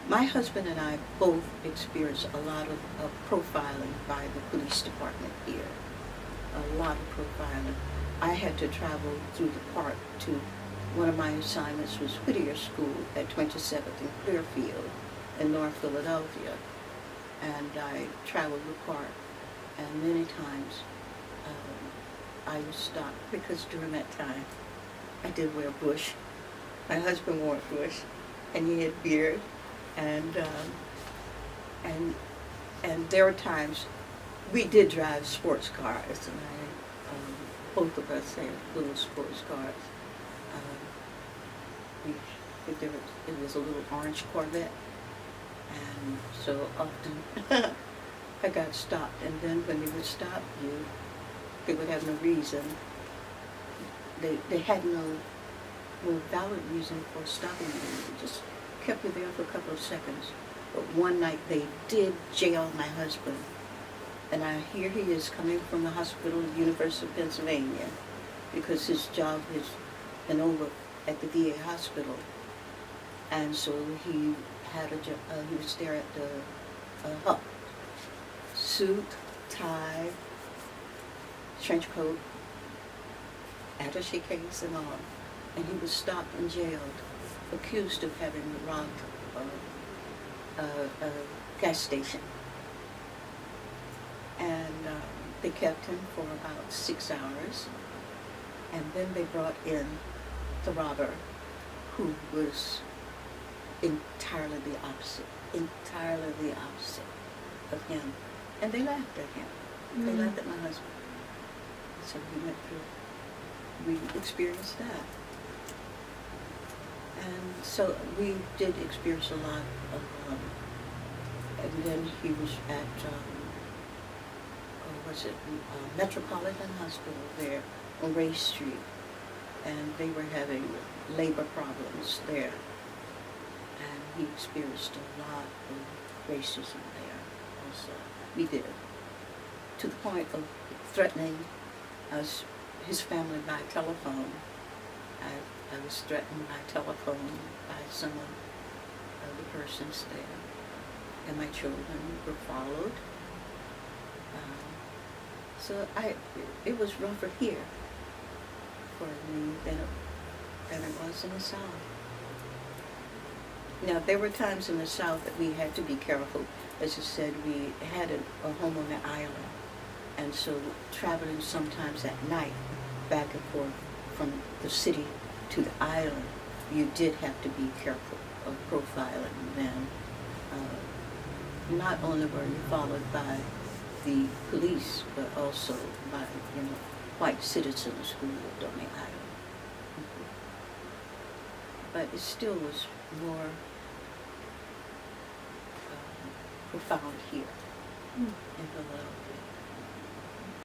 My husband and I both experienced a lot of profiling by the police department here. A lot of profiling. I had to travel through the park to, one of my assignments was Whittier School at 27th and Clearfield in North Philadelphia. And I traveled the park, and many times I was stopped because during that time I did wear a bush. My husband wore a bush, and he had beard, and and and there were times we did drive sports cars, and both of us had little sports cars. We it was a little orange Corvette, and so often I got stopped, and then when they would stop you, they would have no reason. They had no valid reason for stopping you. They just kept you there for a couple of seconds. But one night they did jail my husband, and here he is coming from the hospital at the University of Pennsylvania because his job has been over at the VA hospital, and so he had a job. He was there at the suit, tie, trench coat, attaché case, and all, and he was stopped and jailed, accused of having robbed a gas station. And they kept him for about 6 hours, and then they brought in the robber, who was entirely the opposite of him. And they laughed at him. They laughed at my husband. So we experienced that. And so we did experience a lot of, and then he was at, Metropolitan Hospital there on Ray Street, and they were having labor problems there, and he experienced a lot of racism there also. We did, to the point of threatening us, his family, by telephone. I was threatened by telephone by some of the persons there, and my children were followed. So it was rougher here for me than it was in the South. Now, there were times in the South that we had to be careful. As I said, we had a home on the island, and so traveling sometimes at night back and forth from the city to the island, you did have to be careful of profiling then. Not only were you followed by the police, but also by, white citizens who lived on the island. But it still was more profound here in Philadelphia.